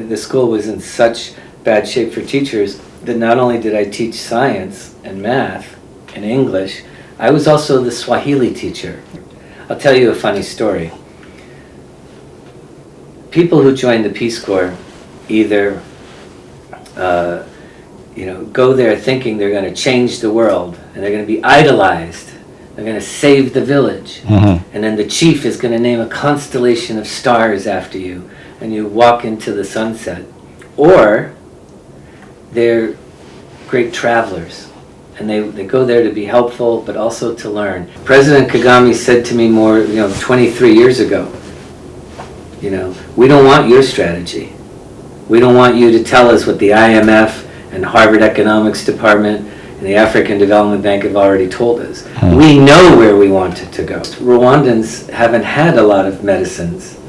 the school was in such bad shape for teachers that not only did I teach science and math and English, I was also the Swahili teacher. I'll tell you a funny story. People who join the Peace Corps either go there thinking they're going to change the world and they're going to be idolized. They're going to save the village. Mm-hmm. And then the chief is going to name a constellation of stars after you and you walk into the sunset. Or they're great travelers and they go there to be helpful but also to learn. President Kagame said to me 23 years ago, we don't want your strategy. We don't want you to tell us what the IMF and Harvard Economics Department and the African Development Bank have already told us. We know where we want it to go. Rwandans haven't had a lot of medicines,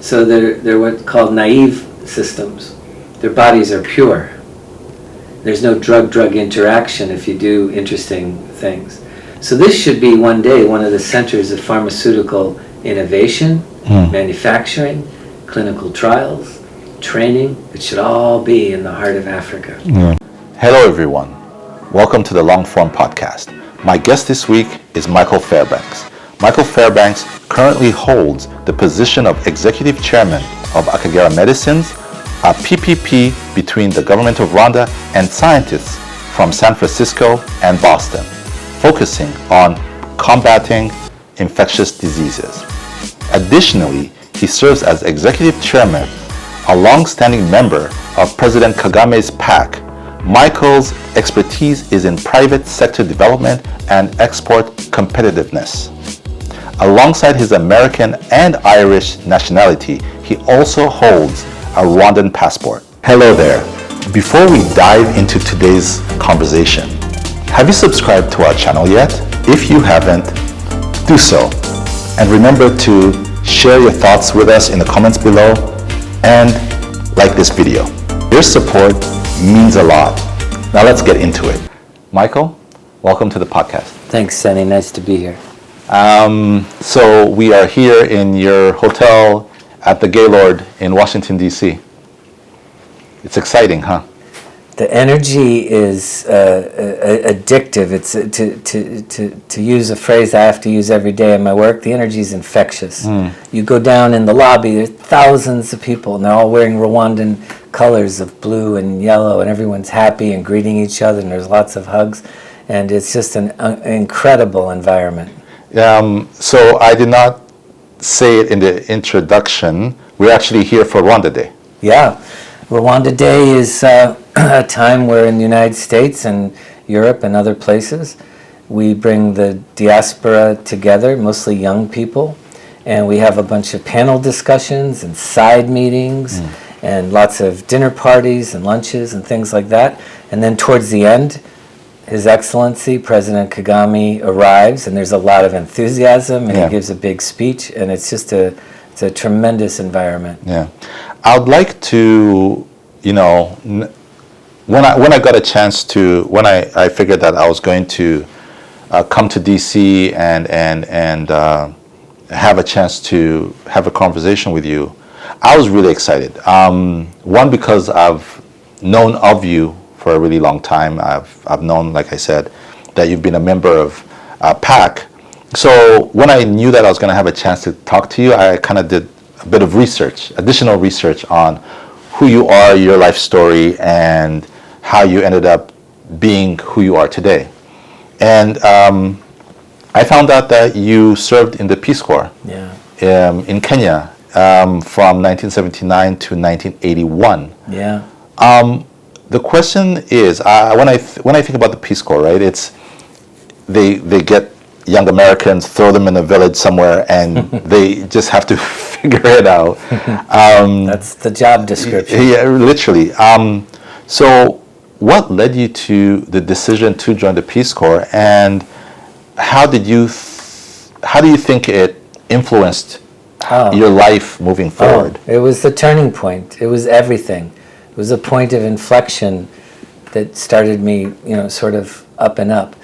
so they're what's called naive systems. Their bodies are pure. There's no drug-drug interaction if you do interesting things. So this should be one day one of the centers of pharmaceutical innovation, manufacturing, clinical trials, training. It should all be in the heart of Africa. Hello everyone. Welcome to the Long Form Podcast. My guest this week is Michael Fairbanks. Michael Fairbanks currently holds the position of Executive Chairman of Akagera Medicine, a PPP between the government of Rwanda and scientists from San Francisco and Boston, focusing on combating infectious diseases. Additionally, he serves as Executive Chairman, a long-standing member of President Kagame's PAC. Michael's expertise is in private sector development and export competitiveness. Alongside his American and Irish nationality, he also holds a Rwandan passport. Hello there. Before we dive into today's conversation, have you subscribed to our channel yet? If you haven't, do so. And remember to share your thoughts with us in the comments below and like this video. Your support means a lot. Now let's get into it. Michael, welcome to the podcast. Thanks, Sanny. Nice to be here. So we are here in your hotel at the Gaylord in Washington, D.C. It's exciting, huh? The energy is addictive. It's to use a phrase I have to use every day in my work. The energy is infectious. You go down in the lobby, there's thousands of people, and they're all wearing Rwandan colors of blue and yellow, and everyone's happy and greeting each other, and there's lots of hugs, and it's just an incredible environment. So I did not say it in the introduction. We're actually here for Rwanda Day. Yeah. Rwanda Day is a time where in the United States and Europe and other places, we bring the diaspora together, mostly young people, and we have a bunch of panel discussions and side meetings and lots of dinner parties and lunches and things like that. And then towards the end, His Excellency, President Kagame, arrives, and there's a lot of enthusiasm, and he gives a big speech, and it's just it's a tremendous environment. Yeah. I'd like to, when I got a chance to, when I figured that I was going to come to DC and have a chance to have a conversation with you, I was really excited. One, because I've known of you for a really long time. I've known, like I said, that you've been a member of PAC. So when I knew that I was going to have a chance to talk to you, I kind of did a bit of research, additional research on who you are, your life story, and how you ended up being who you are today. And I found out that you served in the Peace Corps in Kenya from 1979 to 1981. Yeah. The question is, when I think about the Peace Corps, right? It's they get young Americans, throw them in a village somewhere, and they just have to figure it out. That's the job description. Yeah, literally. So what led you to the decision to join the Peace Corps, and how do you think it influenced your life moving forward? It was the turning point. It was everything. It was a point of inflection that started me, sort of up and up.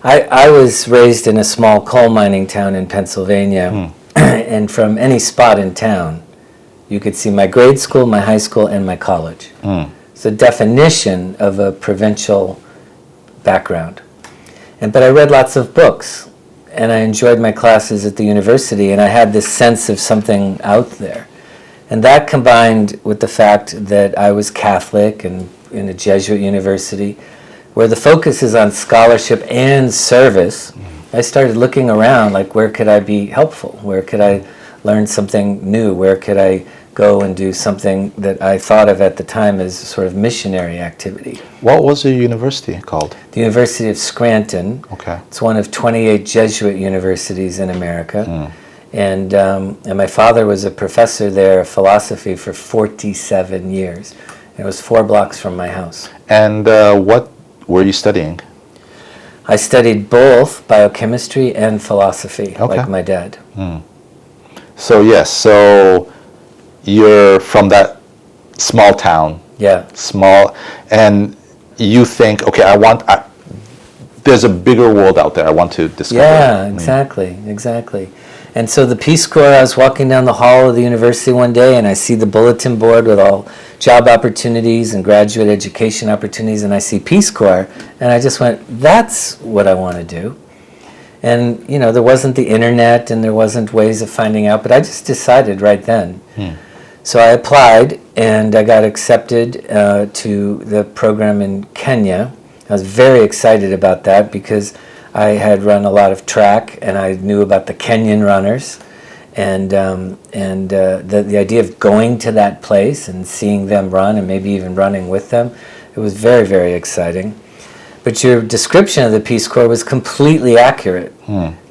I was raised in a small coal mining town in Pennsylvania, and from any spot in town, You could see my grade school, my high school, and my college. It's a definition of a provincial background. But I read lots of books, and I enjoyed my classes at the university, and I had this sense of something out there. And that combined with the fact that I was Catholic and in a Jesuit university, where the focus is on scholarship and service, I started looking around, like, where could I be helpful? Where could I learn something new? Where could I go and do something that I thought of at the time as sort of missionary activity? What was your university called? The University of Scranton. Okay. It's one of 28 Jesuit universities in America. And my father was a professor there of philosophy for 47 years. It was 4 blocks from my house. And what were you studying? I studied both biochemistry and philosophy, Okay. like my dad. So yes, so you're from that small town. Yeah. Small, and you think, okay, there's a bigger world out there I want to discover. Yeah, exactly. And so the Peace Corps, I was walking down the hall of the university one day, and I see the bulletin board with all job opportunities and graduate education opportunities, and I see Peace Corps, and I just went, that's what I want to do. And, you know, there wasn't the internet, and there wasn't ways of finding out, but I just decided right then. So I applied, and I got accepted to the program in Kenya. I was very excited about that because I had run a lot of track, and I knew about the Kenyan runners, and the idea of going to that place and seeing them run, and maybe even running with them, it was very, very exciting. But your description of the Peace Corps was completely accurate,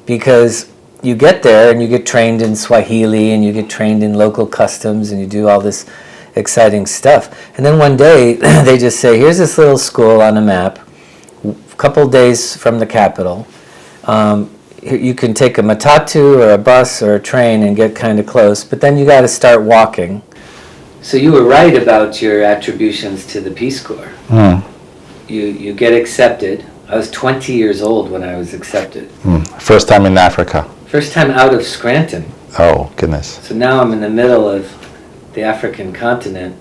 because you get there and you get trained in Swahili and you get trained in local customs and you do all this exciting stuff. And then one day they just say, here's this little school on a map, a couple days from the capital. You can take a matatu or a bus or a train and get kind of close, but then you got to start walking. So you were right about your attributions to the Peace Corps. You get accepted. I was 20 years old when I was accepted. First time in Africa. First time out of Scranton. Oh, goodness. So now I'm in the middle of the African continent,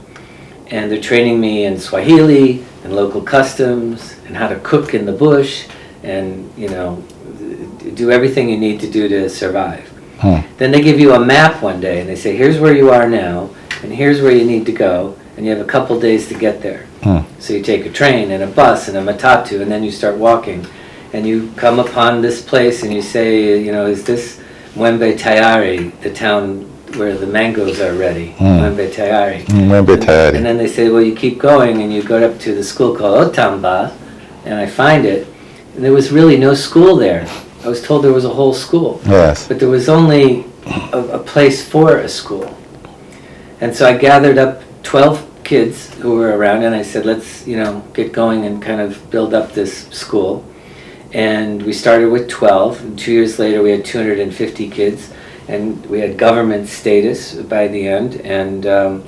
and they're training me in Swahili and local customs and how to cook in the bush and, you know, do everything you need to do to survive. Then they give you a map one day and they say, here's where you are now and here's where you need to go, and you have a couple days to get there. So you take a train and a bus and a matatu, and then you start walking, and you come upon this place and you say, you know, is this Mwembe Tayari, the town where the mangoes are ready? Mwembe Tayari. Mwembe Tayari. And then they say, well, you keep going, and you go up to the school called Otamba, and I find it, and there was really no school there. I was told there was a whole school. Yes. But there was only a place for a school. And so I gathered up 12 kids who were around, and I said, let's, you know, get going and kind of build up this school. And we started with 12, and 2 years later we had 250 kids, and we had government status by the end, and the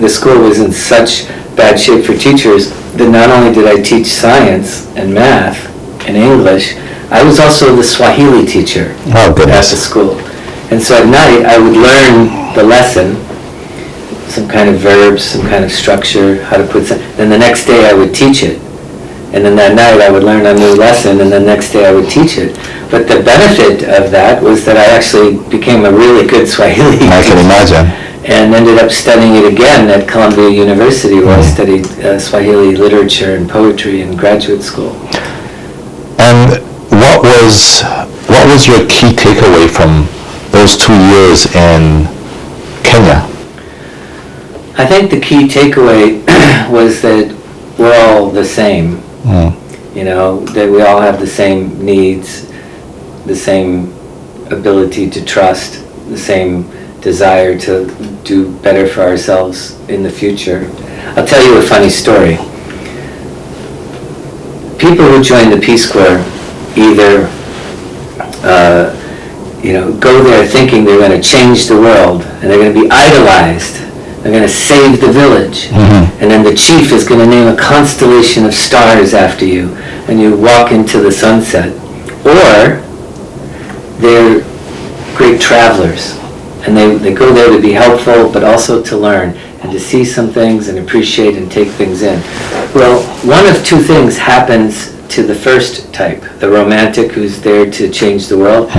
school was in such bad shape for teachers that not only did I teach science and math and English, I was also the Swahili teacher at the school. And so at night I would learn the lesson, some kind of verbs, some kind of structure, how to put some, then the next day I would teach it. And then that night I would learn a new lesson, and the next day I would teach it. But the benefit of that was that I actually became a really good Swahili teacher. I can imagine. And ended up studying it again at Columbia University, where I studied Swahili literature and poetry in graduate school. And what was your key takeaway from those 2 years in Kenya? I think the key takeaway was that we're all the same. You know, that we all have the same needs, the same ability to trust, the same desire to do better for ourselves in the future. I'll tell you a funny story. People who join the Peace Corps either go there thinking they're going to change the world, and they're going to be idolized. They're going to save the village, and then the chief is going to name a constellation of stars after you, and you walk into the sunset. Or they're great travelers, And they go there to be helpful, but also to learn and to see some things and appreciate and take things in. Well, one of two things happens to the first type, the romantic who's there to change the world.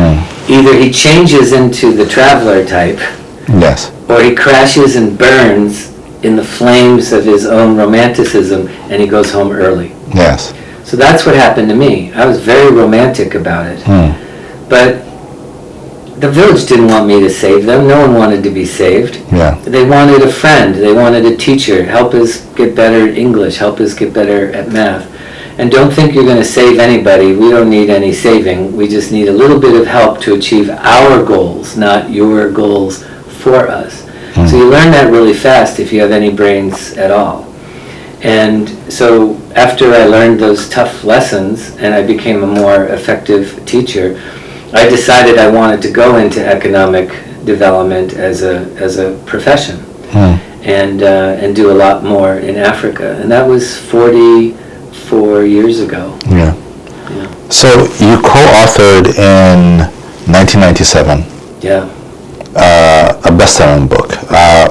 Either he changes into the traveler type, Yes. or he crashes and burns in the flames of his own romanticism and he goes home early. Yes. So that's what happened to me. I was very romantic about it. But the village didn't want me to save them. No one wanted to be saved. Yeah. They wanted a friend. They wanted a teacher. Help us get better at English. Help us get better at math. And don't think you're going to save anybody. We don't need any saving. We just need a little bit of help to achieve our goals, not your goals for us. So you learn that really fast if you have any brains at all. And so after I learned those tough lessons and I became a more effective teacher, I decided I wanted to go into economic development as a profession and do a lot more in Africa. And that was 44 years ago. Yeah. So you co-authored in 1997 a best-selling book,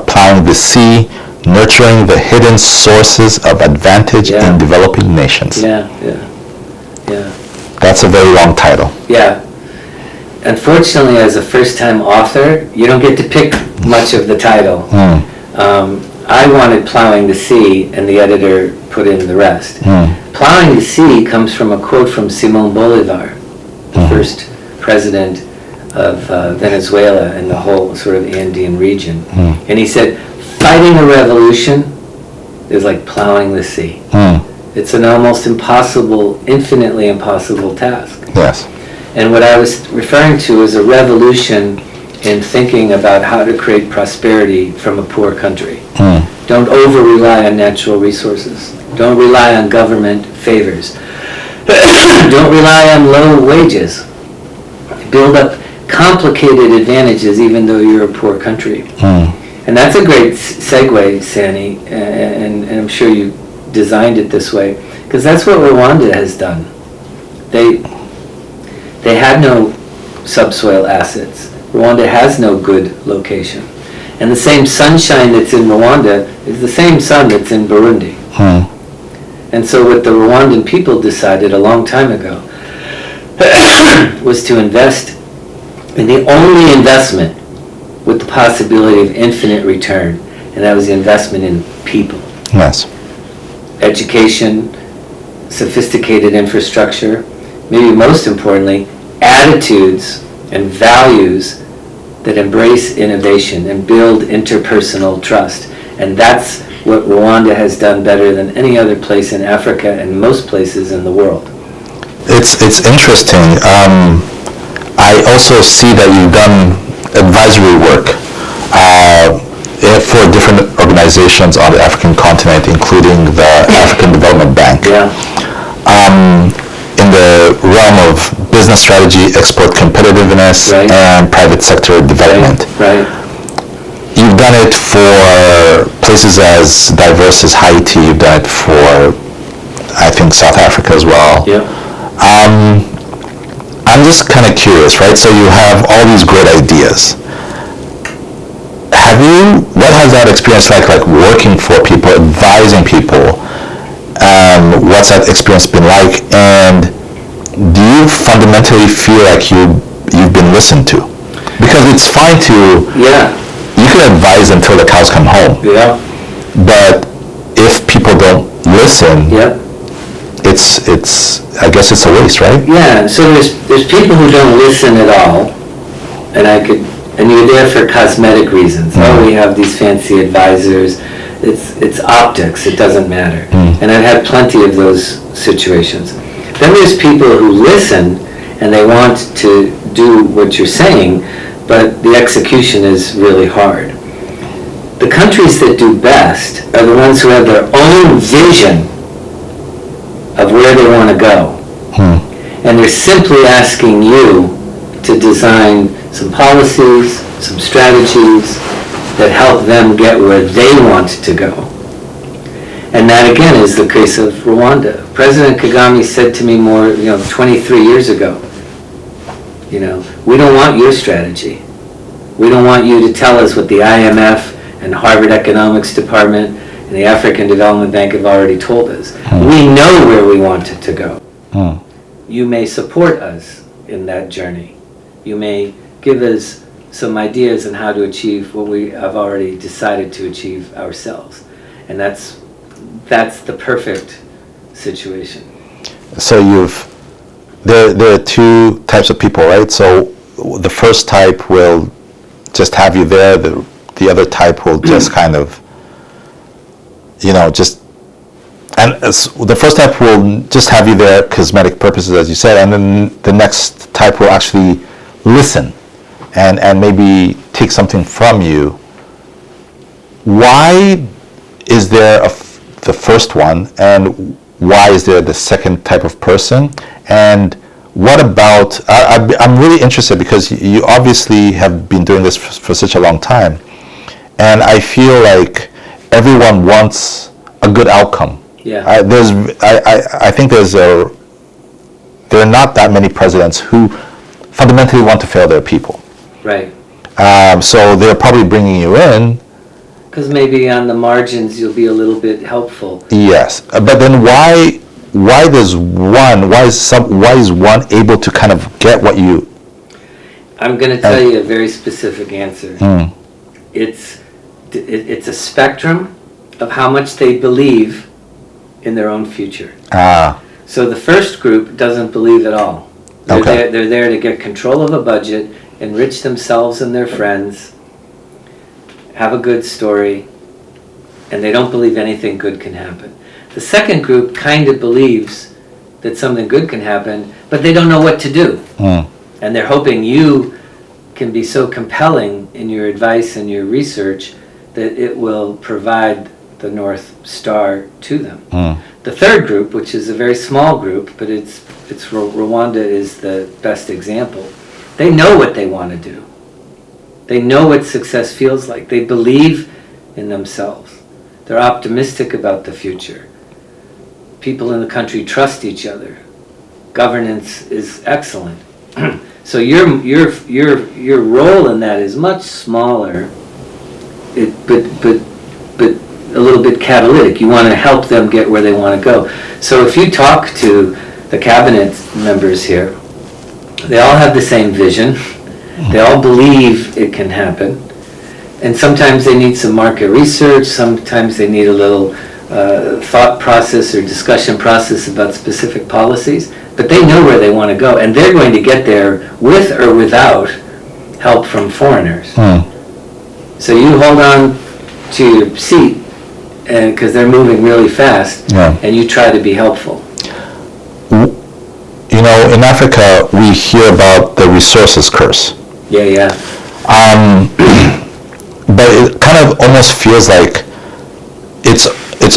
Plowing the Sea, Nurturing the Hidden Sources of Advantage in Developing Nations. Yeah. That's a very long title. Yeah. Unfortunately, as a first-time author, you don't get to pick much of the title. I wanted Plowing the Sea, and the editor put in the rest. Plowing the Sea comes from a quote from Simón Bolívar, the first president of Venezuela and the whole sort of Andean region. And he said, fighting a revolution is like plowing the sea. It's an almost impossible, infinitely impossible task. Yes. And what I was referring to is a revolution in thinking about how to create prosperity from a poor country. Don't over-rely on natural resources. Don't rely on government favors. Don't rely on low wages. Build up complicated advantages even though you're a poor country. And that's a great segue, Sanny, and I'm sure you designed it this way, because that's what Rwanda has done. They had no subsoil assets. Rwanda has no good location. And the same sunshine that's in Rwanda is the same sun that's in Burundi. And so what the Rwandan people decided a long time ago was to invest in the only investment with the possibility of infinite return, and that was the investment in people. Yes. Education, sophisticated infrastructure, maybe most importantly, attitudes and values that embrace innovation and build interpersonal trust. And that's what Rwanda has done better than any other place in Africa and most places in the world. It's interesting. I also see that you've done advisory work for different organizations on the African continent, including the African Development Bank. In the realm of business strategy, export competitiveness, and private sector development. You've done it for places as diverse as Haiti. You've done it for, I think, South Africa as well. I'm just kind of curious, right? So you have all these great ideas. What has that experience like working for people, advising people? What's that experience been like? And do you fundamentally feel like you've been listened to? Because it's fine to, you can advise until the cows come home. But if people don't listen, it's I guess it's a waste, right? So there's people who don't listen at all, and you're there for cosmetic reasons. We have these fancy advisors. It's optics. It doesn't matter. And I've had plenty of those situations. Then there's people who listen and they want to do what you're saying, but the execution is really hard. The countries that do best are the ones who have their own vision of where they want to go. And they're simply asking you to design some policies, some strategies that help them get where they want to go. And that again is the case of Rwanda. President Kagame said to me 23 years ago, we don't want your strategy. We don't want you to tell us what the IMF and Harvard Economics Department and the African Development Bank have already told us. We know where we want it to go. You may support us in that journey. You may give us some ideas on how to achieve what we have already decided to achieve ourselves. And that's the perfect situation. So there are two types of people, right? So the first type will just have you there. The other type will just kind of, the first type will just have you there, cosmetic purposes, as you said, and then the next type will actually listen and maybe take something from you. Why is there the first one, and why is there the second type of person? And what about, I'm really interested because you obviously have been doing this for such a long time, and I feel like everyone wants a good outcome. Yeah. I think there are not that many presidents who fundamentally want to fail their people. Right. So they're probably bringing you in. Because maybe on the margins you'll be a little bit helpful. Yes, but then why is one able to kind of get what you? I'm going to tell you a very specific answer. It's a spectrum of how much they believe in their own future. So the first group doesn't believe at all. They're there to get control of a budget, enrich themselves and their friends, have a good story, and they don't believe anything good can happen. The second group kind of believes that something good can happen, but they don't know what to do. And they're hoping you can be so compelling in your advice and your research that it will provide the North Star to them. The third group, which is a very small group, but it's Rwanda is the best example. They know what they want to do. They know what success feels like. They believe in themselves. They're optimistic about the future. People in the country trust each other. Governance is excellent. So your role in that is much smaller, but a little bit catalytic. You want to help them get where they want to go. So if you talk to the cabinet members here, they all have the same vision. They all believe it can happen. And sometimes they need some market research, sometimes they need a little thought process or discussion process about specific policies, but they know where they want to go, and they're going to get there with or without help from foreigners. So you hold on to your seat, because they're moving really fast, and you try to be helpful. In Africa, we hear about the resources curse. Yeah. But it kind of almost feels like it's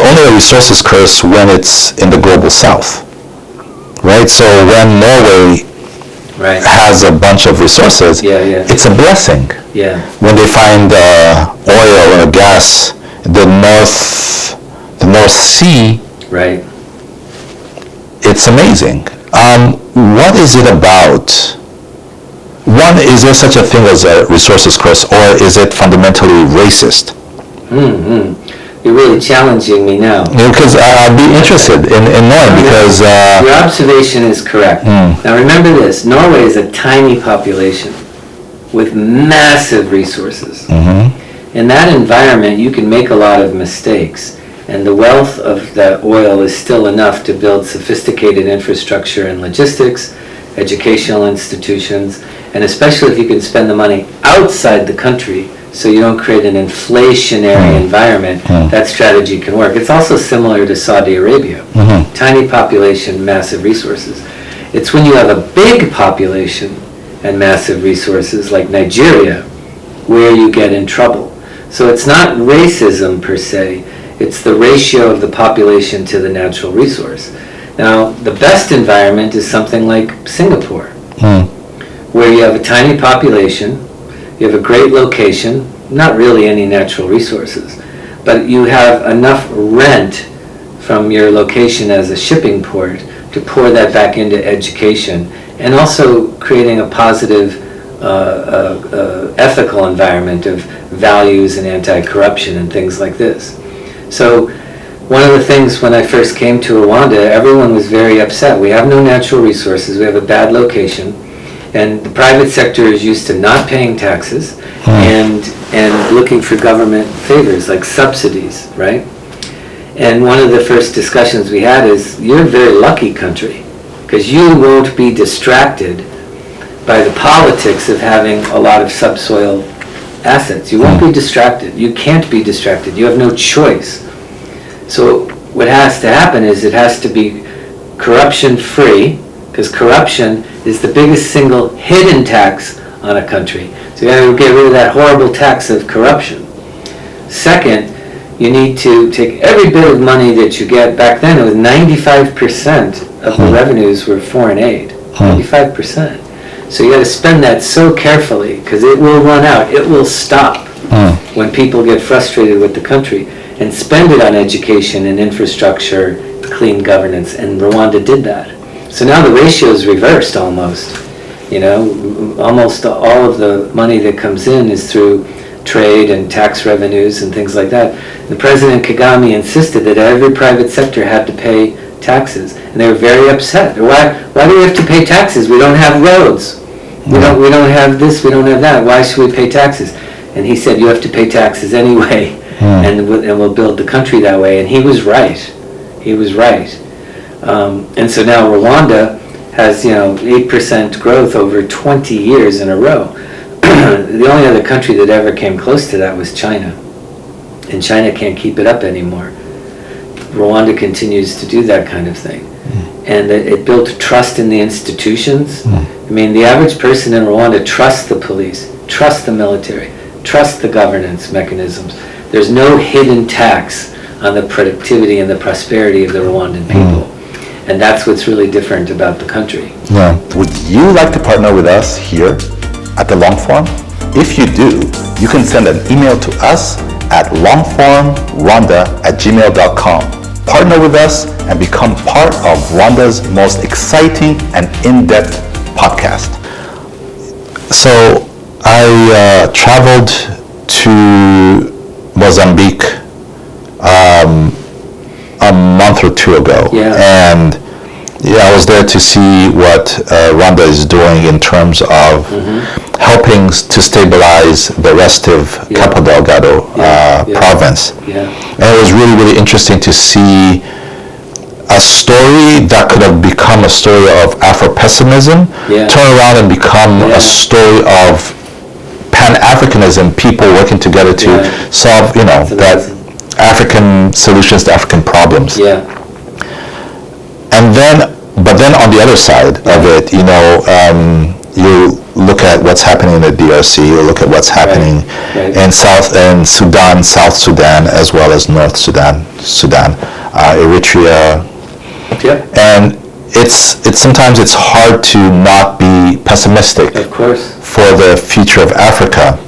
only a resources curse when it's in the global south, right? So when Norway has a bunch of resources, it's a blessing. When they find oil or gas, the North Sea, it's amazing. What is it about? One, is there such a thing as a resources curse, or is it fundamentally racist? You're really challenging me now. Because I'd be interested in knowing, because... Your observation is correct. Now remember this, Norway is a tiny population with massive resources. In that environment, you can make a lot of mistakes, and the wealth of that oil is still enough to build sophisticated infrastructure and logistics, educational institutions, and especially if you can spend the money outside the country so you don't create an inflationary environment, that strategy can work. It's also similar to Saudi Arabia. Tiny population, massive resources. It's when you have a big population and massive resources like Nigeria where you get in trouble. So it's not racism per se, it's the ratio of the population to the natural resource. Now, the best environment is something like Singapore, where you have a tiny population, you have a great location, not really any natural resources, but you have enough rent from your location as a shipping port to pour that back into education, and also creating a positive ethical environment of values and anti-corruption and things like this. So one of the things when I first came to Rwanda, everyone was very upset. We have no natural resources, we have a bad location, and the private sector is used to not paying taxes and looking for government favors like subsidies, right? And one of the first discussions we had is, you're a very lucky country because you won't be distracted by the politics of having a lot of subsoil assets. You won't be distracted. You can't be distracted. You have no choice. So what has to happen is it has to be corruption-free, because corruption is the biggest single hidden tax on a country. So you have to get rid of that horrible tax of corruption. Second, you need to take every bit of money that you get. Back then it was 95% of the revenues were foreign aid. 95%. So you got to spend that so carefully because it will run out. It will stop when people get frustrated with the country, and spend it on education and infrastructure, clean governance. And Rwanda did that. So now the ratio is reversed almost. You know, almost all of the money that comes in is through trade and tax revenues and things like that. The President Kagame insisted that every private sector had to pay taxes, and they were very upset. Why do we have to pay taxes? We don't have roads. We don't have this. We don't have that. Why should we pay taxes? And he said, you have to pay taxes anyway, and we'll build the country that way. And he was right. He was right. And so now Rwanda has 8% growth over 20 years in a row. The only other country that ever came close to that was China, and China can't keep it up anymore. Rwanda continues to do that kind of thing, and it built trust in the institutions. I mean, the average person in Rwanda trusts the police, trusts the military, trusts the governance mechanisms. There's no hidden tax on the productivity and the prosperity of the Rwandan people, and that's what's really different about the country. Yeah. Would you like to partner with us here at the Longform? If you do, you can send an email to us at longformrwanda@gmail.com. Partner with us and become part of Rwanda's most exciting and in-depth podcast. So I traveled to Mozambique a month or two ago, and I was there to see what Rwanda is doing in terms of helping to stabilize the rest of Cabo Delgado province. And it was really, really interesting to see a story that could have become a story of Afro-pessimism turn around and become a story of Pan-Africanism, people working together to solve, that African solutions to African problems. And but then on the other side of it, you look at what's happening in the DRC, you look at what's happening in South Sudan, as well as North Sudan, Eritrea. And it's sometimes it's hard to not be pessimistic, of course, for the future of Africa.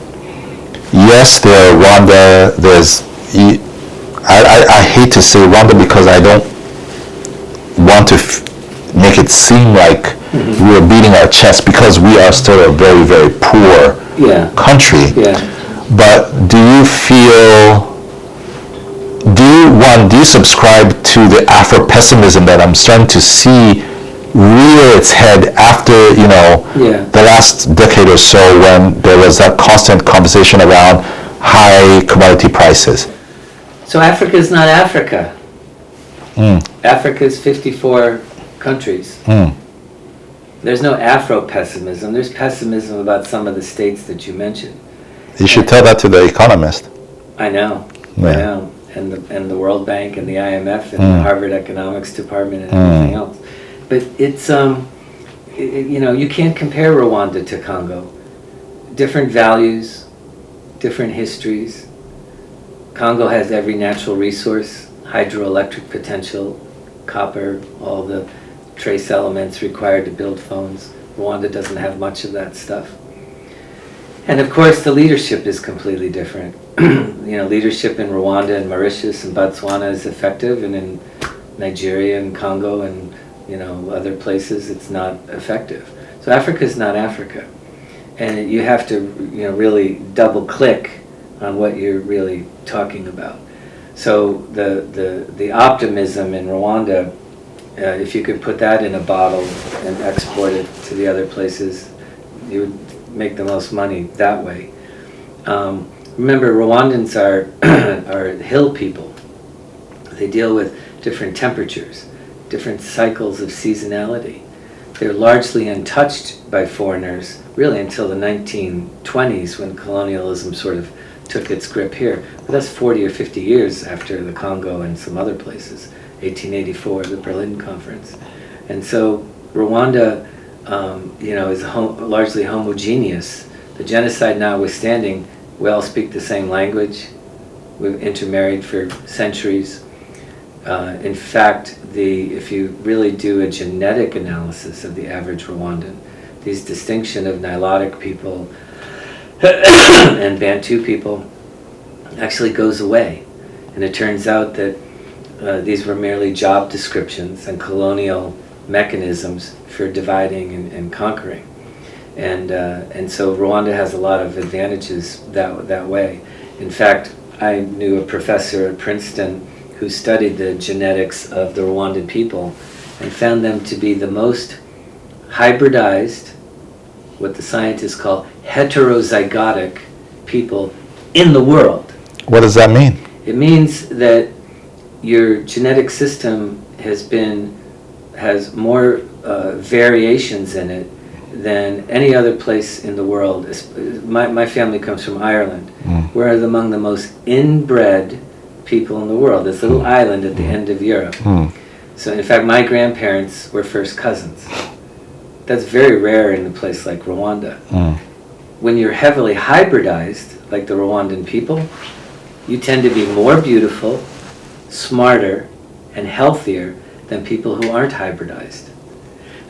Yes, there Rwanda. I hate to say Rwanda because I don't want to make it seem like we're beating our chest, because we are still a very, very poor country. But do you feel, do you subscribe to the Afro-pessimism that I'm starting to see rear its head after, the last decade or so, when there was that constant conversation around high commodity prices? So Africa is not Africa. Africa is 54 countries. There's no Afro-pessimism. There's pessimism about some of the states that you mentioned. You should tell that to the Economist. I know. And the World Bank and the IMF and the Harvard Economics Department and everything else. But it's you can't compare Rwanda to Congo. Different values, different histories. Congo has every natural resource, hydroelectric potential, copper, all the trace elements required to build phones. Rwanda doesn't have much of that stuff. And of course the leadership is completely different. Leadership in Rwanda and Mauritius and Botswana is effective, and in Nigeria and Congo and other places it's not effective. So Africa is not Africa. and you have to, really double click on what you're really talking about. So the optimism in Rwanda, if you could put that in a bottle and export it to the other places, you would make the most money that way. Remember, Rwandans are hill people. They deal with different temperatures, different cycles of seasonality. They're largely untouched by foreigners, really until the 1920s, when colonialism sort of took its grip here. But that's 40 or 50 years after the Congo and some other places, 1884, the Berlin Conference. And so Rwanda, is largely homogeneous. The genocide notwithstanding, we all speak the same language. We've intermarried for centuries. In fact, if you really do a genetic analysis of the average Rwandan, these distinction of Nilotic people and Bantu people actually goes away. And it turns out that these were merely job descriptions and colonial mechanisms for dividing and conquering. And so Rwanda has a lot of advantages that way. In fact, I knew a professor at Princeton who studied the genetics of the Rwandan people and found them to be the most hybridized, what the scientists call heterozygotic people in the world. What does that mean? It means that your genetic system has more variations in it than any other place in the world. My family comes from Ireland. We're among the most inbred people in the world. This little island at the end of Europe. So in fact, my grandparents were first cousins. That's very rare in a place like Rwanda. When you're heavily hybridized, like the Rwandan people, you tend to be more beautiful, smarter, and healthier than people who aren't hybridized.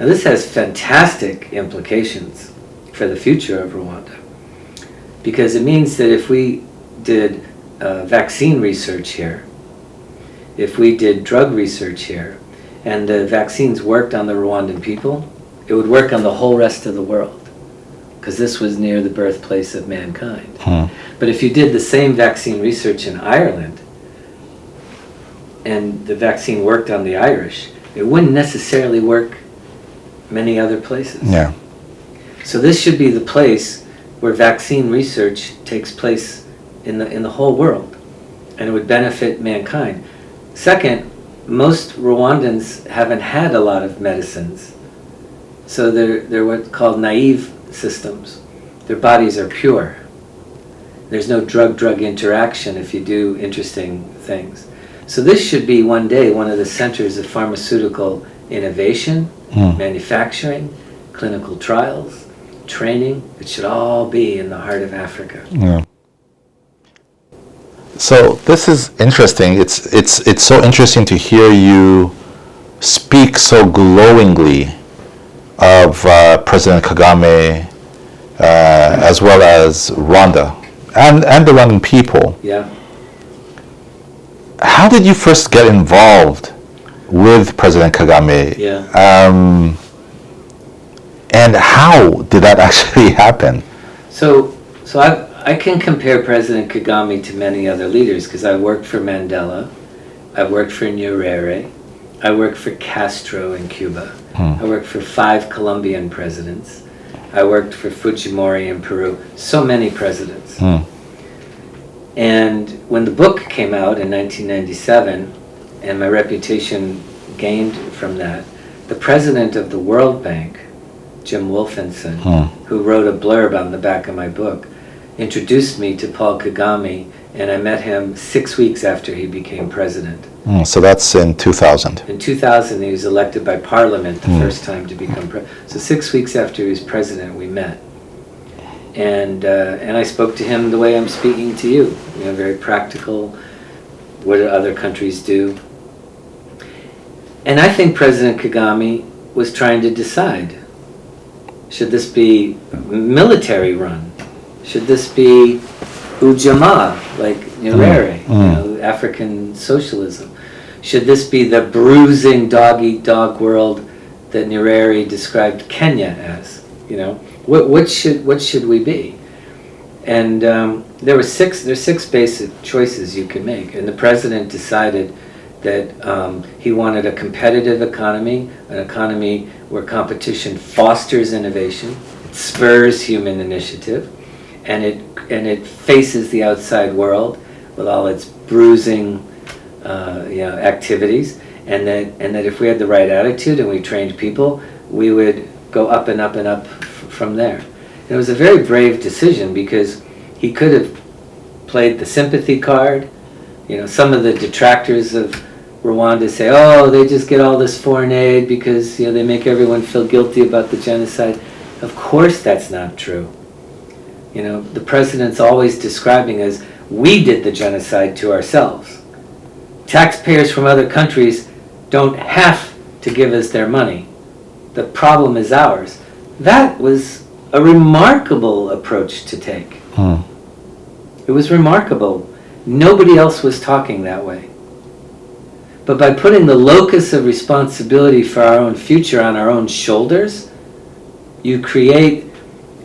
Now this has fantastic implications for the future of Rwanda, because it means that if we did vaccine research here, if we did drug research here, and the vaccines worked on the Rwandan people, it would work on the whole rest of the world, because this was near the birthplace of mankind. But if you did the same vaccine research in Ireland, and the vaccine worked on the Irish, it wouldn't necessarily work many other places. Yeah. So this should be the place where vaccine research takes place in the whole world, and it would benefit mankind. Second, most Rwandans haven't had a lot of medicines, so they're what's called naive systems. Their bodies are pure. There's no drug-drug interaction if you do interesting things. So this should be one day one of the centers of pharmaceutical innovation, manufacturing, clinical trials, training. It should all be in the heart of Africa. Yeah. So this is interesting. It's so interesting to hear you speak so glowingly of President Kagame, as well as Rwanda and the Rwandan people. Yeah. How did you first get involved with President Kagame? Yeah. And how did that actually happen? So I can compare President Kagame to many other leaders, because I worked for Mandela, I worked for Nyerere, I worked for Castro in Cuba, I worked for 5 Colombian presidents, I worked for Fujimori in Peru, so many presidents. And when the book came out in 1997, and my reputation gained from that, the president of the World Bank, Jim Wolfenson, who wrote a blurb on the back of my book, introduced me to Paul Kagame, and I met him 6 weeks after he became president. So that's in 2000. In 2000, he was elected by Parliament the first time to become president. So 6 weeks after he was president, we met. And I spoke to him the way I'm speaking to you, very practical. What do other countries do? And I think President Kagame was trying to decide, should this be military run? Should this be Ujamaa, like Nyerere, African socialism? Should this be the bruising dog-eat-dog world that Nyerere described Kenya as? What should we be? And there's six basic choices you can make. And the president decided that he wanted a competitive economy, an economy where competition fosters innovation, it spurs human initiative, and it faces the outside world with all its bruising activities, and that if we had the right attitude and we trained people, we would go up and up and up from there. And it was a very brave decision, because he could have played the sympathy card. Some of the detractors of Rwanda say, oh, they just get all this foreign aid because they make everyone feel guilty about the genocide. Of course that's not true. The president's always describing as, we did the genocide to ourselves. Taxpayers from other countries don't have to give us their money. The problem is ours. That was a remarkable approach to take. It was remarkable. Nobody else was talking that way. But by putting the locus of responsibility for our own future on our own shoulders, you create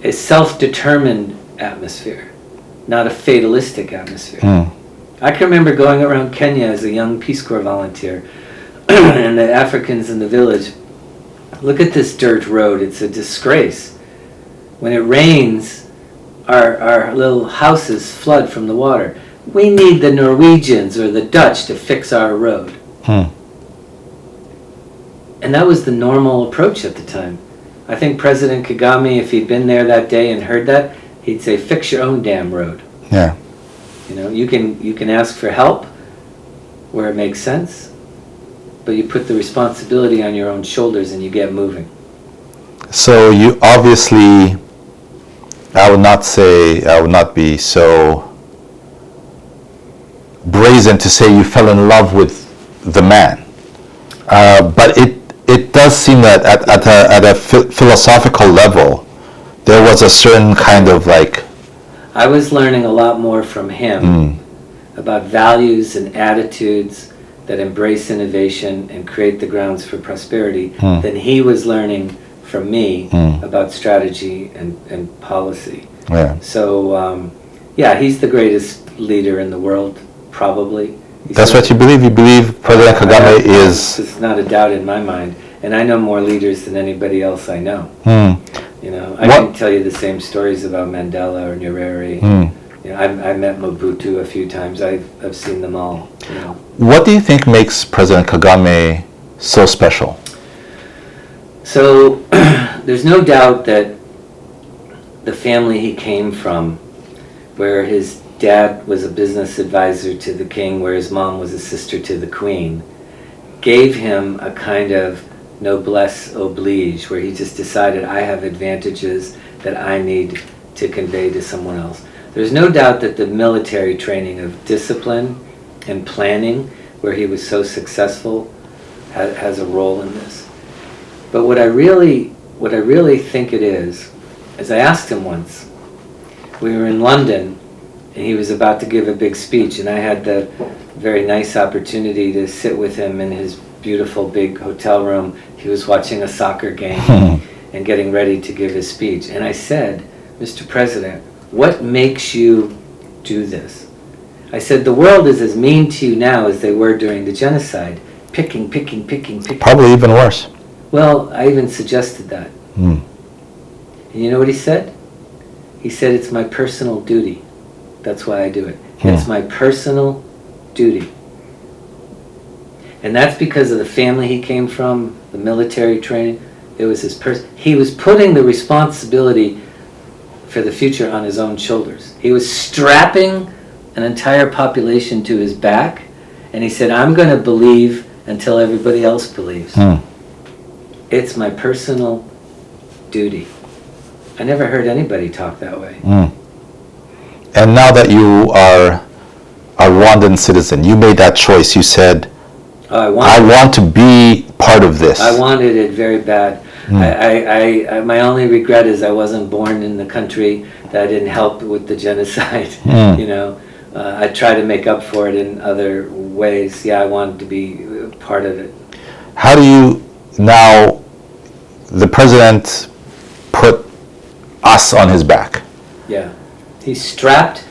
a self-determined atmosphere, not a fatalistic atmosphere. I can remember going around Kenya as a young Peace Corps volunteer, and the Africans in the village, look at this dirt road, it's a disgrace. When it rains, our little houses flood from the water. We need the Norwegians or the Dutch to fix our road. And that was the normal approach at the time. I think President Kagame, if he'd been there that day and heard that, he'd say, fix your own damn road. Yeah. You can ask for help where it makes sense, but you put the responsibility on your own shoulders and you get moving. So you obviously, I would not be so brazen to say you fell in love with the man. But it does seem that at a philosophical level, there was a certain kind of like... I was learning a lot more from him about values and attitudes that embrace innovation and create the grounds for prosperity than he was learning from me about strategy and policy. Yeah. So, he's the greatest leader in the world, probably. That's what you believe? You believe President Kagame is... It's not a doubt in my mind. And I know more leaders than anybody else I know. I can tell you the same stories about Mandela or Nyerere. I met Mobutu a few times. I've seen them all. What do you think makes President Kagame so special? So there's no doubt that the family he came from, where his dad was a business advisor to the king, where his mom was a sister to the queen, gave him a kind of noblesse oblige, where he just decided, I have advantages that I need to convey to someone else. There's no doubt that the military training of discipline and planning, where he was so successful, has a role in this. But what I really think it is I asked him once, we were in London, and he was about to give a big speech, and I had the very nice opportunity to sit with him in his beautiful big hotel room. He was watching a soccer game and getting ready to give his speech. And I said, Mr. President, what makes you do this? I said, the world is as mean to you now as they were during the genocide. Picking. Probably even worse. Well, I even suggested that. And you know what he said? He said, it's my personal duty. That's why I do it. It's my personal duty. And that's because of the family he came from, the military training. It was his he was putting the responsibility for the future on his own shoulders. He was strapping an entire population to his back, and he said, I'm going to believe until everybody else believes. It's my personal duty. I never heard anybody talk that way. And now that you are a Rwandan citizen, you made that choice. You said, I want to be part of this. I wanted it very bad. I my only regret is I wasn't born in the country, that I didn't help with the genocide. I try to make up for it in other ways. I wanted to be part of it. How do you now, the president put us on his back. Yeah. He strapped,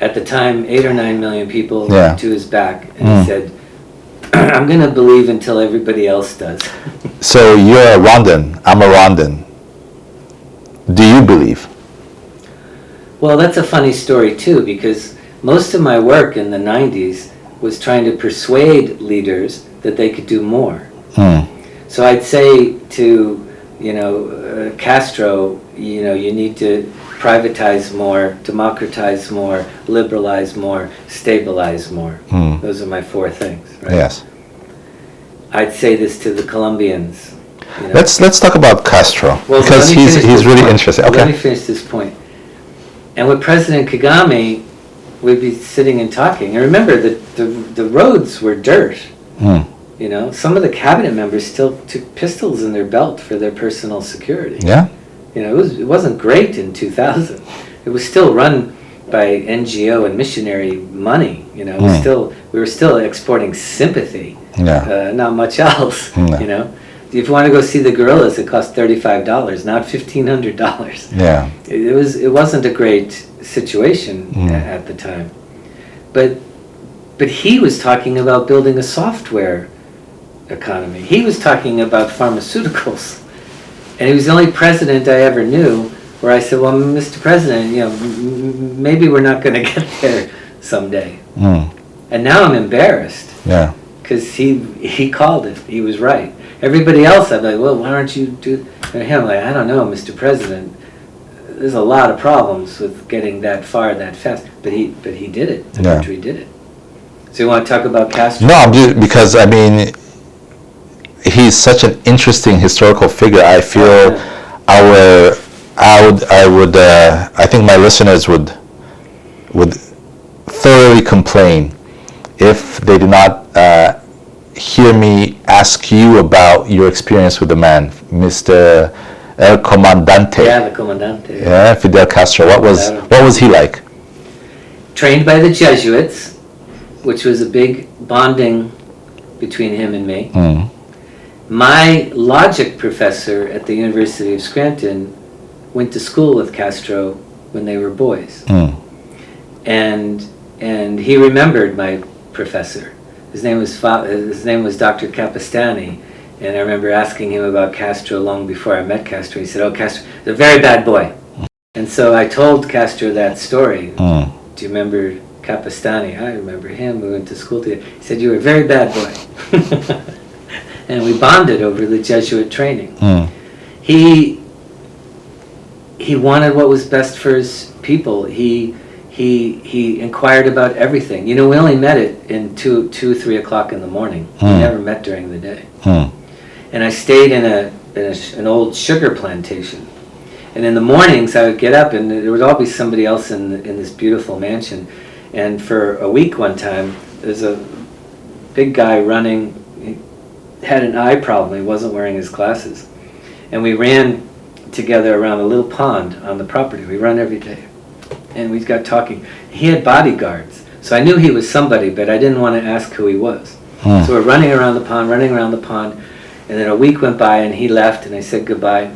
at the time, 8 or 9 million people to his back, and he said, I'm going to believe until everybody else does. So you're a Rwandan, I'm a Rwandan. Do you believe? Well, that's a funny story too, because most of my work in the 90s was trying to persuade leaders that they could do more. So I'd say to, Castro, you need to privatize more, democratize more, liberalize more, stabilize more. Those are my 4 things, right? Yes. I'd say this to the Colombians. Let's talk about Castro, Well, because he's really interesting. Okay. Let me finish this point. And with President Kagame, we'd be sitting and talking. And remember that the roads were dirt. Some of the cabinet members still took pistols in their belt for their personal security. Yeah. It wasn't great in 2000. It was still run by NGO and missionary money. We were still exporting sympathy. Not much else. If you want to go see the gorillas, it cost $35, not $1,500. Yeah. It wasn't a great situation at the time. But he was talking about building a software economy. He was talking about pharmaceuticals. And he was the only president I ever knew where I said, well, Mr. President, maybe we're not going to get there someday. And now I'm embarrassed. Yeah. Because he called it. He was right. Everybody else, I'd be like, well, why don't you do him? Like, I don't know, Mr. President. There's a lot of problems with getting that far that fast. But he did it. The country did it. So you want to talk about Castro? No, because he's such an interesting historical figure. I feel I think my listeners would thoroughly complain if they did not hear me ask you about your experience with the man, Mr. El Comandante. Yeah, the Comandante. Yeah, Fidel Castro. What was he like? Trained by the Jesuits, which was a big bonding between him and me. My logic professor at the University of Scranton went to school with Castro when they were boys. And he remembered my professor. His name was Dr. Capistani, and I remember asking him about Castro long before I met Castro. He said, "Oh, Castro, he's a very bad boy." And so I told Castro that story. Do you remember Capistani? I remember him. We went to school together. He said, "You were a very bad boy." And we bonded over the Jesuit training. He wanted what was best for his people. He inquired about everything. We only met it in 2, 3 o'clock in the morning. We never met during the day. And I stayed in an old sugar plantation. And in the mornings I would get up and there would always be somebody else in this beautiful mansion. And for a week one time, there's a big guy running. He had an eye problem. He wasn't wearing his glasses. And we ran together around a little pond on the property. We run every day. And we got talking. He had bodyguards. So I knew he was somebody, but I didn't want to ask who he was. So we're running around the pond. And then a week went by and he left and I said goodbye.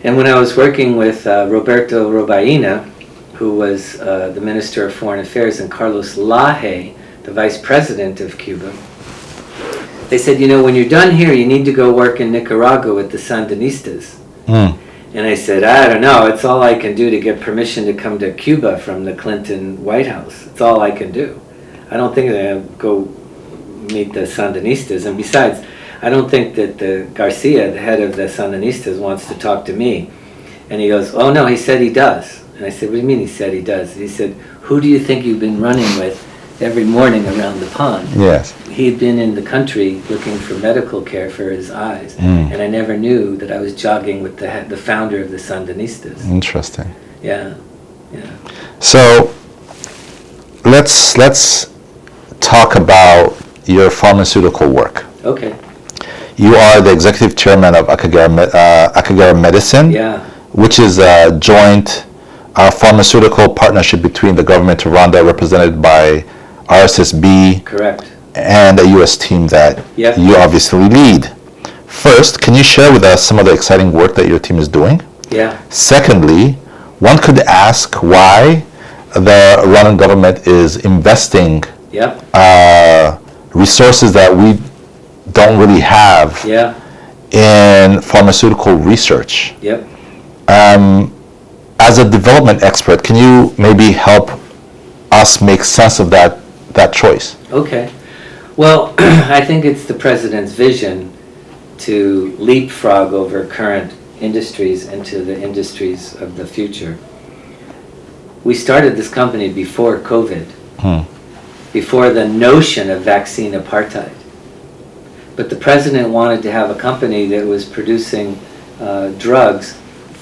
And when I was working with Roberto Robaina, who was the Minister of Foreign Affairs, and Carlos Laje, the Vice President of Cuba, they said, when you're done here, you need to go work in Nicaragua with the Sandinistas. And I said, I don't know, it's all I can do to get permission to come to Cuba from the Clinton White House. It's all I can do. I don't think I'm going to go meet the Sandinistas. And besides, I don't think that the Garcia, the head of the Sandinistas, wants to talk to me. And he goes, oh no, he said he does. And I said, what do you mean he said he does? He said, who do you think you've been running with every morning around the pond? Yes. He had been in the country looking for medical care for his eyes. And I never knew that I was jogging with the founder of the Sandinistas. Interesting. Yeah. So let's talk about your pharmaceutical work. Okay. You are the executive chairman of Akagera Medicine, which is a joint pharmaceutical partnership between the government of Rwanda, represented by RSSB, correct, and a U.S. team that you obviously lead. First, can you share with us some of the exciting work that your team is doing? Yeah. Secondly, one could ask why the Rwandan government is investing Yep. resources that we don't really have Yeah. in pharmaceutical research. Yep. As a development expert, can you maybe help us make sense of that choice? Okay. Well, I think it's the president's vision to leapfrog over current industries into the industries of the future. We started this company before COVID, before the notion of vaccine apartheid. But the president wanted to have a company that was producing drugs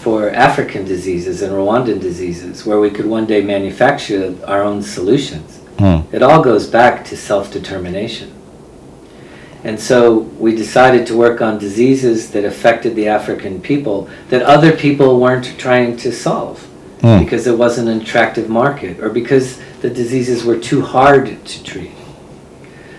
for African diseases and Rwandan diseases, where we could one day manufacture our own solutions. It all goes back to self-determination. And so we decided to work on diseases that affected the African people that other people weren't trying to solve because there wasn't an attractive market or because the diseases were too hard to treat.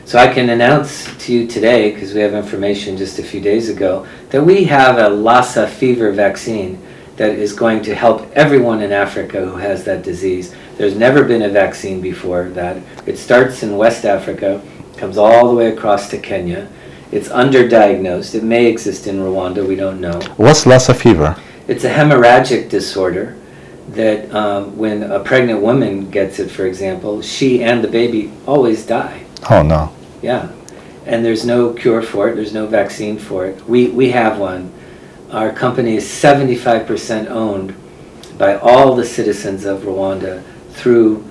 So I can announce to you today, because we have information just a few days ago, that we have a Lassa fever vaccine that is going to help everyone in Africa who has that disease. There's never been a vaccine before that. It starts in West Africa, comes all the way across to Kenya. It's underdiagnosed. It may exist in Rwanda, we don't know. What's Lassa fever? It's a hemorrhagic disorder that when a pregnant woman gets it, for example, she and the baby always die. Oh, no. Yeah. And there's no cure for it. There's no vaccine for it. We have one. Our company is 75% owned by all the citizens of Rwanda through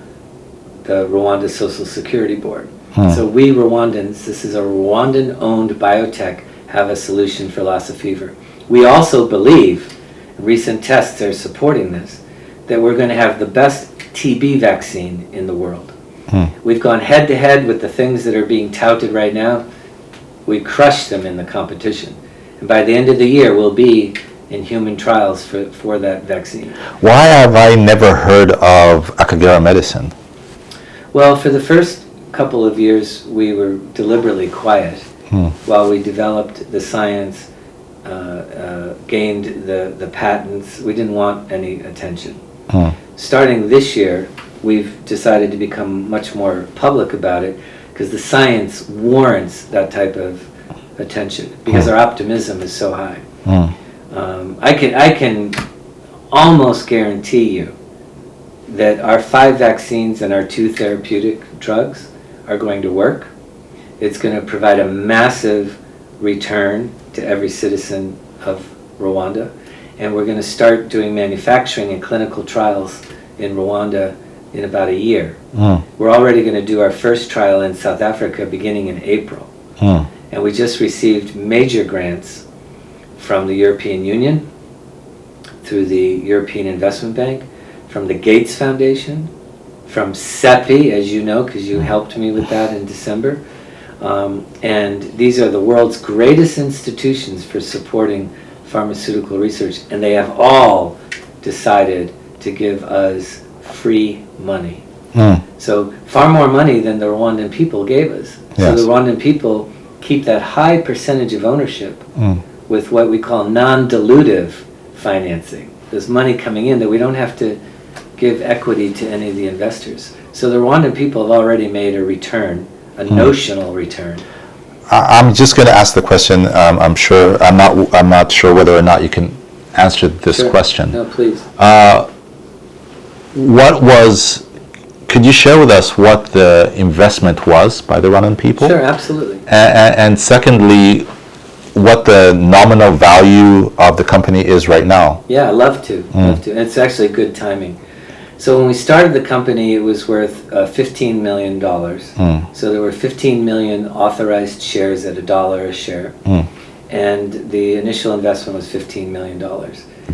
the Rwanda Social Security Board. So we Rwandans, this is a Rwandan-owned biotech, have a solution for Lassa fever. We also believe, recent tests are supporting this, that we're going to have the best TB vaccine in the world. We've gone head-to-head with the things that are being touted right now. We crushed them in the competition. And by the end of the year, we'll be in human trials for that vaccine. Why have I never heard of Akagera Medicine? Well, for the first couple of years, we were deliberately quiet while we developed the science, gained the patents. We didn't want any attention. Starting this year, we've decided to become much more public about it because the science warrants that type of attention because our optimism is so high. I can almost guarantee you that our 5 vaccines and our 2 therapeutic drugs are going to work. It's going to provide a massive return to every citizen of Rwanda, and we're going to start doing manufacturing and clinical trials in Rwanda in about a year. We're already going to do our first trial in South Africa beginning in April. And we just received major grants from the European Union, through the European Investment Bank, from the Gates Foundation, from CEPI, as you know, because you helped me with that in December. And these are the world's greatest institutions for supporting pharmaceutical research, and they have all decided to give us free money. So far more money than the Rwandan people gave us. So the Rwandan people keep that high percentage of ownership with what we call non-dilutive financing. There's money coming in that we don't have to give equity to any of the investors. So the Rwandan people have already made a return, a notional return. I'm just going to ask the question. I'm not sure whether or not you can answer this question. No, please. Could you share with us what the investment was by the Rwandan people? Sure, absolutely. And secondly, what the nominal value of the company is right now? Yeah, I'd love to. Love to. And it's actually good timing. So when we started the company, it was worth $15 million. So there were 15 million authorized shares at $1 a share. And the initial investment was $15 million.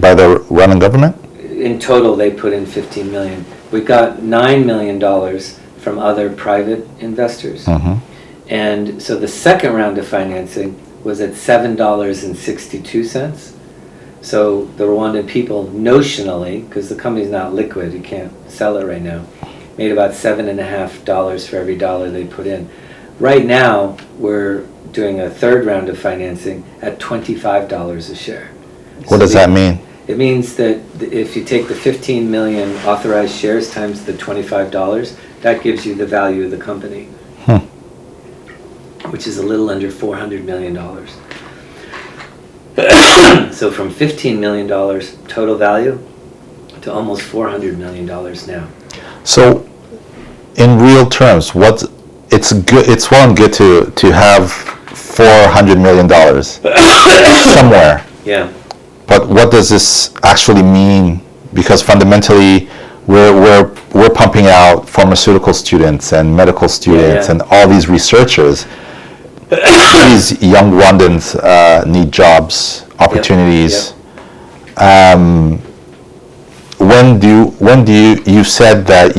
By the Rwandan government? In total, they put in 15 million. We got $9 million from other private investors. And so the second round of financing was at $7.62. So the Rwandan people notionally, because the company's not liquid, you can't sell it right now, made about $7.50 for every dollar they put in. Right now, we're doing a third round of financing at $25 a share. What does that mean? It means that if you take the 15 million authorized shares times the $25, that gives you the value of the company, which is a little under $400 million. So from $15 million total value to almost $400 million now. So, in real terms, it's good. It's well and good to have $400 million somewhere. Yeah. But what does this actually mean? Because fundamentally, we're pumping out pharmaceutical students and medical students and all these researchers. These young Rwandans need jobs, opportunities. Yep. When do you said that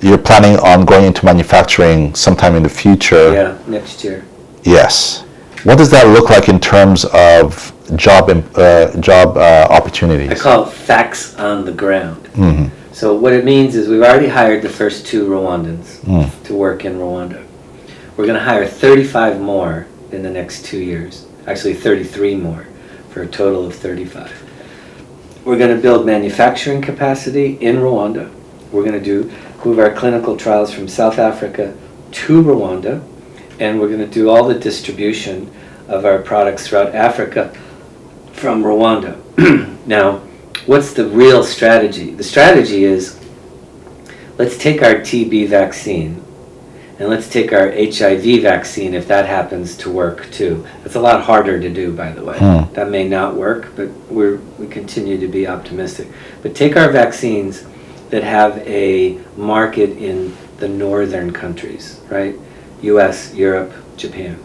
you're planning on going into manufacturing sometime in the future? Yeah, next year. Yes. What does that look like in terms of job opportunities? I call it facts on the ground. Mm-hmm. So what it means is we've already hired the first 2 Rwandans to work in Rwanda. We're going to hire 35 more in the next 2 years. Actually 33 more for a total of 35. We're going to build manufacturing capacity in Rwanda. We're going to move our clinical trials from South Africa to Rwanda, and we're going to do all the distribution of our products throughout Africa from Rwanda. Now, what's the real strategy? The strategy is, let's take our TB vaccine and let's take our HIV vaccine, if that happens to work too. It's a lot harder to do, by the way. That may not work, but we continue to be optimistic. But take our vaccines that have a market in the northern countries, right? US, Europe, Japan.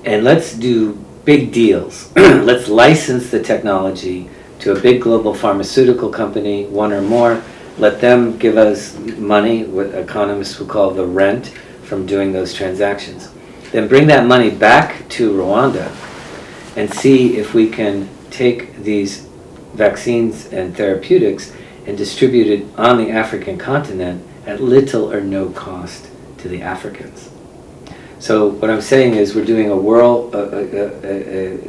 And let's do big deals. Let's license the technology to a big global pharmaceutical company, 1 or more. Let them give us money, what economists would call the rent, from doing those transactions. Then bring that money back to Rwanda and see if we can take these vaccines and therapeutics and distribute it on the African continent at little or no cost to the Africans. So what I'm saying is we're doing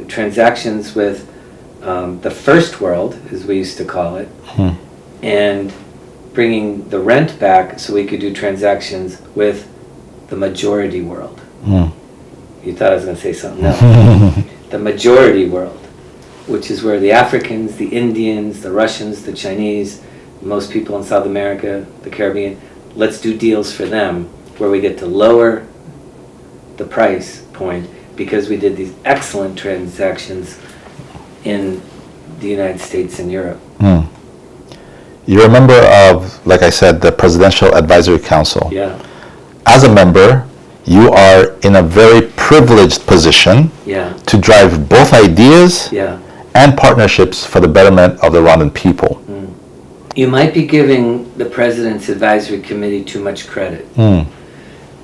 transactions with the first world, as we used to call it, and bringing the rent back so we could do transactions with the majority world. You thought I was going to say something else. The majority world, which is where the Africans, the Indians, the Russians, the Chinese, most people in South America, the Caribbean, let's do deals for them where we get to lower the price point because we did these excellent transactions in the United States and Europe. You're a member of, like I said, the Presidential Advisory Council. Yeah. As a member, you are in a very privileged position to drive both ideas and partnerships for the betterment of the Rwandan people. You might be giving the President's Advisory Committee too much credit.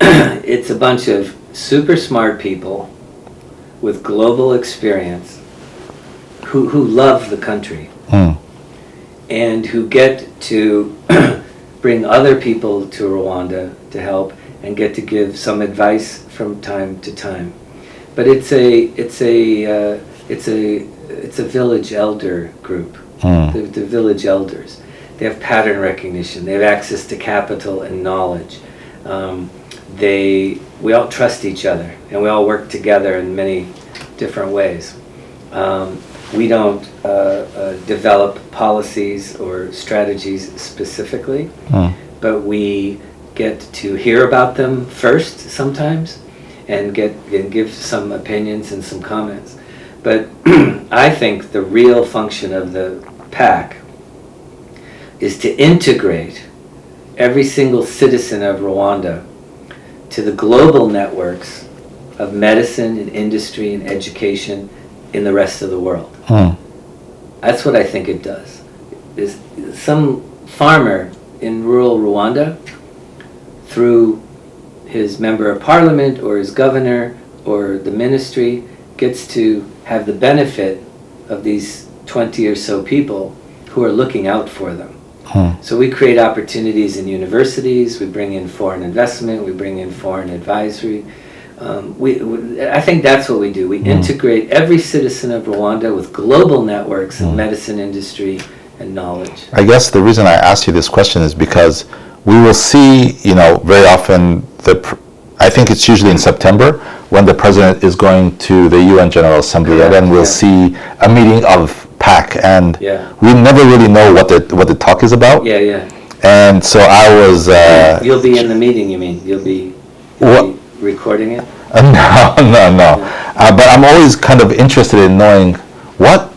It's a bunch of super smart people with global experience who love the country and who get to bring other people to Rwanda to help and get to give some advice from time to time. But it's a village elder group. The village elders. They have pattern recognition. They have access to capital and knowledge. We all trust each other, and we all work together in many different ways. We don't develop policies or strategies specifically, but we get to hear about them first sometimes, and give some opinions and some comments. But I think the real function of the PAC is to integrate every single citizen of Rwanda to the global networks of medicine and industry and education in the rest of the world. That's what I think it does. Is some farmer in rural Rwanda, through his member of parliament or his governor or the ministry, gets to have the benefit of these 20 or so people who are looking out for them. So we create opportunities in universities, we bring in foreign investment, we bring in foreign advisory, I think that's what we do. We integrate every citizen of Rwanda with global networks of medicine industry and knowledge. I guess the reason I asked you this question is because we will see, very often, I think it's usually in September, when the president is going to the UN General Assembly, and then we'll see a meeting of PAC, and we never really know what the talk is about. And so I was... You'll be in the meeting, you mean? You'll be recording it? No. But I'm always kind of interested in knowing what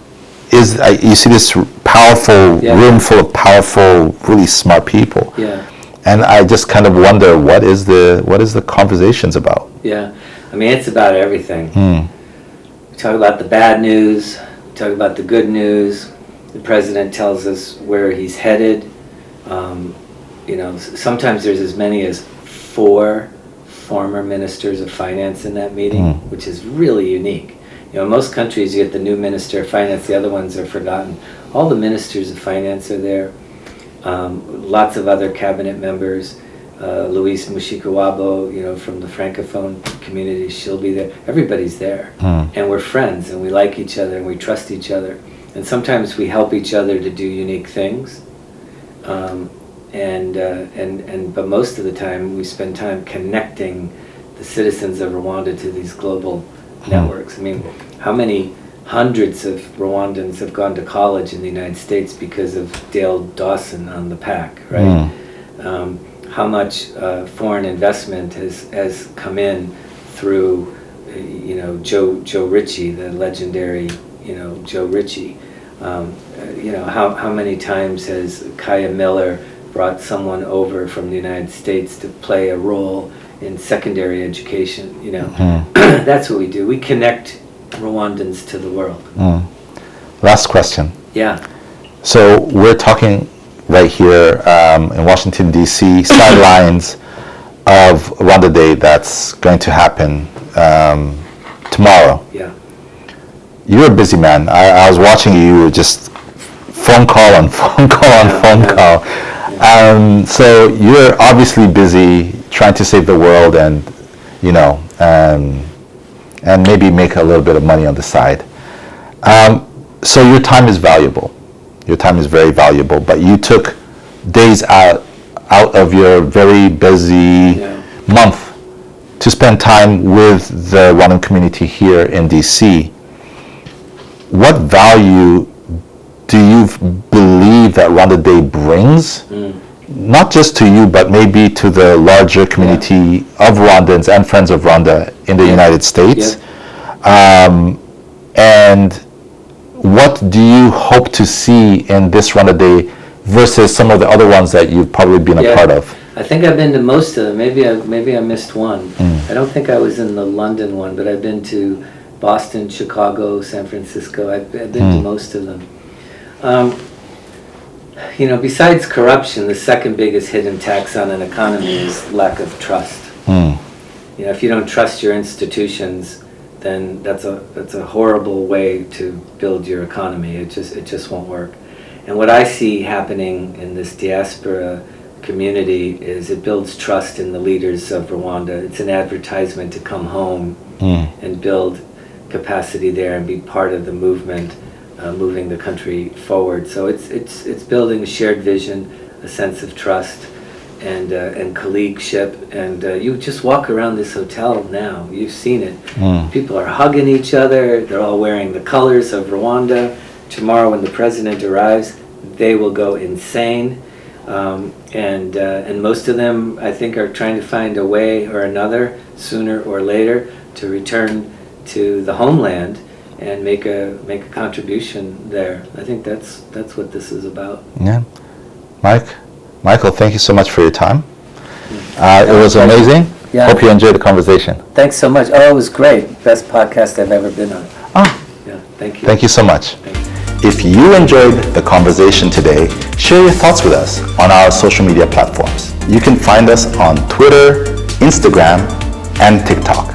is... you see this powerful room full of powerful, really smart people. And I just kind of wonder, what is the conversations about? I mean, it's about everything. We talk about the bad news, we talk about the good news. The president tells us where he's headed. Sometimes there's as many as 4 former ministers of finance in that meeting, which is really unique. In most countries you get the new minister of finance, the other ones are forgotten. All the ministers of finance are there. Lots of other cabinet members. Louise Mushikiwabo, from the Francophone community, she'll be there. Everybody's there. And we're friends, and we like each other, and we trust each other. And sometimes we help each other to do unique things. But most of the time we spend time connecting the citizens of Rwanda to these global networks. I mean, how many hundreds of Rwandans have gone to college in the United States because of Dale Dawson on the PAC, right? How much foreign investment has come in through, Joe Ritchie, the legendary, Joe Ritchie. How many times has Kaya Miller brought someone over from the United States to play a role in secondary education? That's what we do. We connect Rwandans to the world. Last question. So we're talking right here in Washington, D.C., sidelines of Rwanda Day that's going to happen tomorrow. You're a busy man. I was watching you just phone call on phone call on phone call. So you're obviously busy trying to save the world and, and maybe make a little bit of money on the side. So your time is valuable. Your time is very valuable, but you took days out of your very busy month to spend time with the Rwandan community here in DC. What value do you believe that Rwanda Day brings, not just to you, but maybe to the larger community of Rwandans and friends of Rwanda in the United States? And what do you hope to see in this Rwanda Day versus some of the other ones that you've probably been a part of? I think I've been to most of them. Maybe I missed one. I don't think I was in the London one, but I've been to Boston, Chicago, San Francisco. I've been to most of them. Besides corruption, the second biggest hidden tax on an economy is lack of trust. If you don't trust your institutions, then that's a horrible way to build your economy. It just won't work. And what I see happening in this diaspora community is it builds trust in the leaders of Rwanda. It's an advertisement to come home and build capacity there and be part of the movement, moving the country forward. So it's building a shared vision, a sense of trust, and colleagueship. And you just walk around this hotel now. You've seen it. People are hugging each other. They're all wearing the colors of Rwanda. Tomorrow, when the president arrives, they will go insane. And most of them, I think, are trying to find a way or another, sooner or later, to return to the homeland and make a contribution there. I think that's what this is about. Michael, thank you so much for your time. It was amazing. Hope you enjoyed the conversation. Thanks so much. Oh, it was great. Best podcast I've ever been on. Thank you. Thank you so much. If you enjoyed the conversation today, share your thoughts with us on our social media platforms. You can find us on Twitter, Instagram, and TikTok.